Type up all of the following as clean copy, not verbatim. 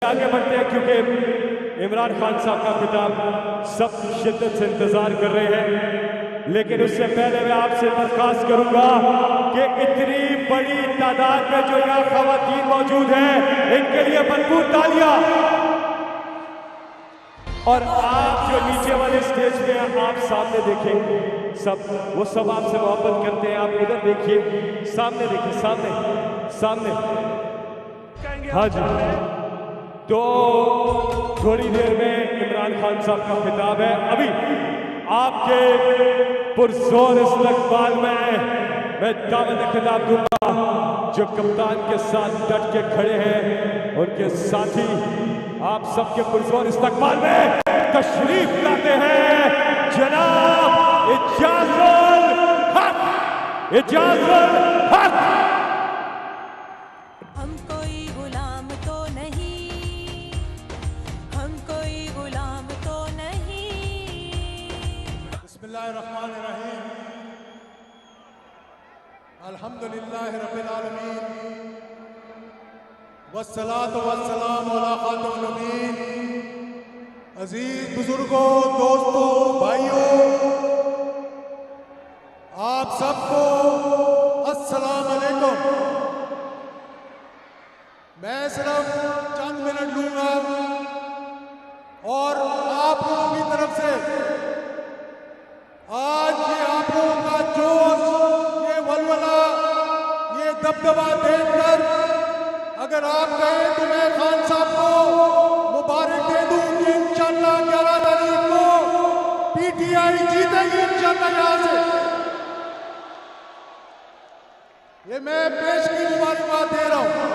आगे बढ़ते हैं क्योंकि इमरान खान साहब का खिताब सब शिद्दत से इंतजार कर रहे हैं, लेकिन उससे पहले मैं आपसे दरखास्त करूंगा कि इतनी बड़ी तादाद में जो यहाँ खवातीन मौजूद हैं, इनके लिए भरपूर तालियां। और आप जो नीचे वाले स्टेज पे हैं, आप सामने देखें, वो सब आपसे मोहब्बत करते हैं। आप उधर देखिए, सामने देखिए, सामने। हाँ जी, तो थोड़ी देर में इमरान खान साहब का खिताब है। अभी आपके पुरजोर इस्तकबाल में मैं दावत खिताब दूंगा जो कप्तान के साथ डट के खड़े हैं, उनके साथी आप सबके पुरजोर इस्तकबाल में तशरीफ लाते हैं जनाब इजाजुल हक। हम कोई गुलाम तो नहीं, हम कोई गुलाम तो नहीं। बिस्मिल्लाहिर्रहमानिर्रहीम, अल्हम्दुलिल्लाहि रब्बिल आलमीन, वस्सलातु वस्सलामु अला खातिमिन नबीय्यीन। अजीज बुजुर्गों, दोस्तों, भाइयों, आप सबको अस्सलाम वालेकुम। मैं सिर्फ चंद मिनट लूंगा और आप लोगों की तरफ से आज ये आप लोगों का जोश, ये वलवला, ये दबदबा देखकर अगर आप कहें तो मैं खान साहब को मुबारक दे दूं कि इंशाअल्लाह 11 तारीख को पीटीआई जीतेगी इंशाअल्लाह। यहां से ये मैं पेश की मुबारकबाद दे रहा हूं।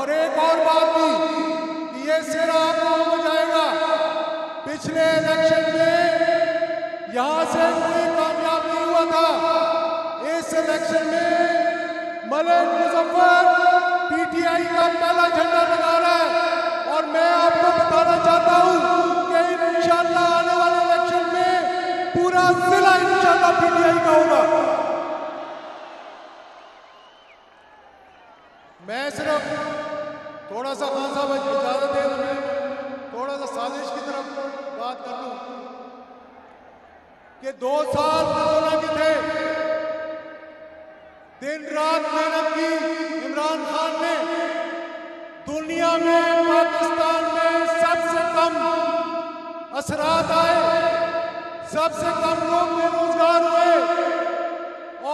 और एक और बात भी कि ये सिरा आपको हो जाएगा, पिछले इलेक्शन में यहां से कोई कामयाब नहीं हुआ था। इस इलेक्शन में मलिक मुजफ्फर पीटीआई का पहला झंडा लगा रहा है और मैं आपको बताना चाहता हूं कि इंशाअल्लाह आने वाले इलेक्शन में पूरा जिला इंशाअल्लाह पीटीआई का होगा। मैं सिर्फ थोड़ा सा खान साहब इजाजत दे तो मैं थोड़ा सा साजिश की तरफ बात कर लूं कि 2 साल कोरोना के थे, दिन रात मेहनत की इमरान खान ने। दुनिया में पाकिस्तान में सबसे कम असरात आए, सबसे कम लोग बेरोजगार हुए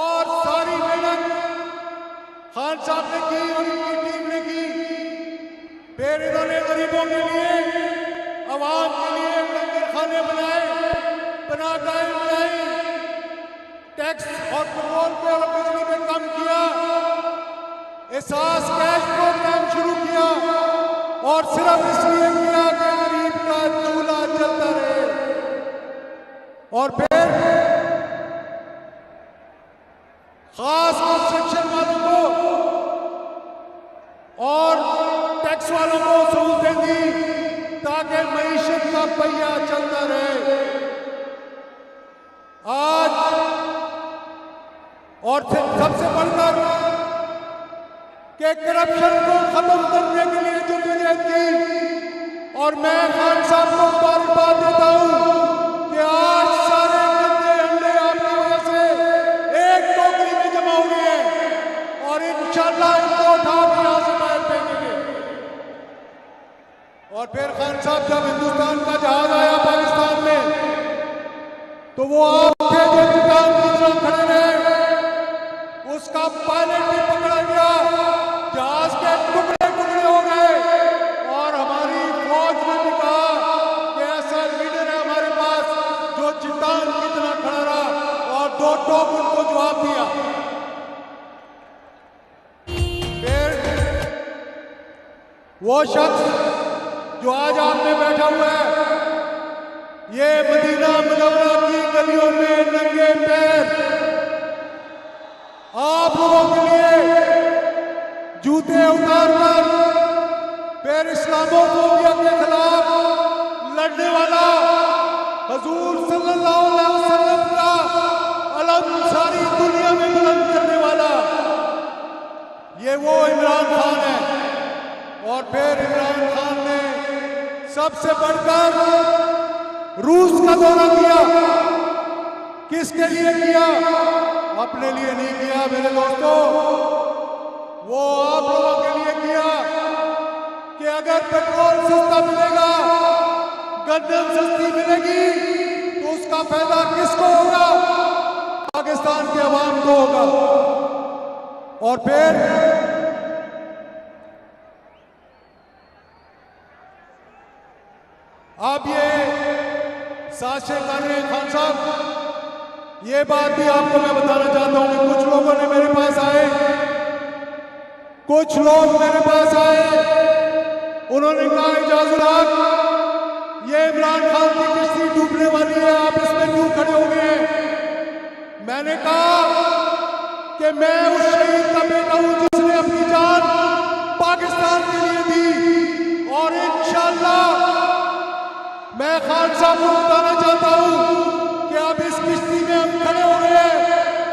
और सारी मेहनत खान साहब ने की और उनकी टीम ने की। फिर इन्होंने गरीबों के लिए, आवाम के लिए लंगर खाने बनाए, पनाहगाहें बनाई, टैक्स और पेट्रोल पे और बिजली पे कम किया, एहसास कैश प्रोग्राम शुरू किया और सिर्फ इसलिए किया कि गरीब का चूल्हा जलता रहे। और फिर खास कंस्ट्रक्शन वालों को और टैक्स वालों को सहूलतें दी ताकि मईशत का पहिया चलता रहे। आज और सबसे बढ़कर कि करप्शन को खत्म करने के लिए जो जदोजहद की, और मैं खान साहब को मुबारकबाद देता हूं कि आज सारे गंदे अंडे आपकी वजह से एक टोकरी में जमा हुए हैं और इंशाअल्लाह इनको उठा के यहां से बाहर फेंकेंगे। और फिर खान साहब जब हिंदुस्तान का जहाज आया पाकिस्तान में, तो वो आप थे जो चट्टान की तरह खड़े रहे, उसका पायलट भी पकड़ा गया, जहाज के टुकड़े टुकड़े हो गए और हमारी फौज ने भी कहा कि ऐसा लीडर है हमारे पास जो चट्टान की तरह खड़ा रहा और 2 टोक उनको जवाब दिया। फिर वो शख्स जो आज आप में बैठा हुआ है, ये मदीना मुनव्वरा की गलियों में नंगे पैर आप लोगों के लिए जूते उतारकर फिर इस्लामोफोबिया के खिलाफ लड़ने वाला, हुजूर सल्लल्लाहु अलैहि वसल्लम का अलम सारी दुनिया में बुलंद करने वाला, ये वो इमरान खान है। और फिर इमरान खान ने सबसे बढ़कर रूस का दौरा किया। किसके लिए किया? अपने लिए नहीं किया मेरे दोस्तों, वो आप लोगों के लिए किया कि अगर पेट्रोल सस्ता मिलेगा, गंदम सस्ती मिलेगी, तो उसका फायदा किसको होगा? पाकिस्तान के अवाम को होगा। और फिर आप ये साजिशें कर रहे हैं खान साहब, ये बात भी आपको मैं बताना चाहता हूं कि कुछ लोगों ने मेरे पास आए, कुछ लोग मेरे पास आए, उन्होंने कहा इजाजुल हक, ये इमरान खान की किश्ती डूबने वाली है, आप इसमें क्यों खड़े हो गए हैं? मैंने कहा कि मैं उस शहीद का बेटा हूं जिसने अपनी जान पाकिस्तान के लिए दी, और इंशाअल्लाह मैं खान साहब को बताना चाहता हूं कि अब इस किश्ती में हम खड़े हो गए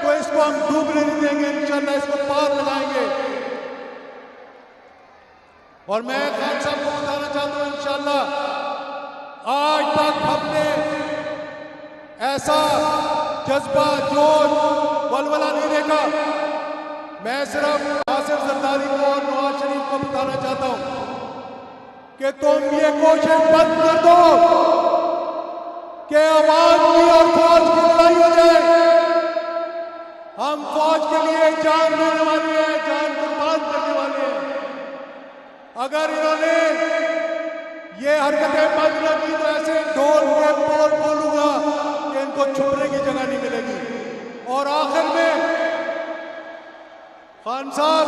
तो इसको हम डूबने नहीं देंगे, इंशाअल्लाह इसको पार लगाएंगे। और मैं खान साहब को बताना चाहता हूं इंशाअल्लाह आज तक हमने ऐसा जज्बा, जोश, वलवला नहीं देखा। मैं सिर्फ आसिफ जरदारी को और नवाज शरीफ को बताना चाहता हूं कि तुम ये कोशिश बंद कर दो कि आवाज की और फौज की लड़ाई हो जाए। हम फौज के लिए जान देने वाले हैं, जान कुर्बान करने वाले हैं। अगर इन्होंने ये हरकतें बंद न की तो ऐसे ढोल के बोल बोलूंगा कि इनको छुपने की जगह नहीं मिलेगी। और आखिर में खान साहब,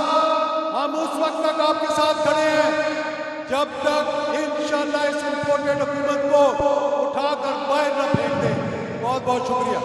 हम उस वक्त तक आपके साथ खड़े हैं जब तक इंशाअल्लाह इस इंपोर्टेड हुकूमत को उठाकर बाहर न फेंक दें। बहुत बहुत शुक्रिया।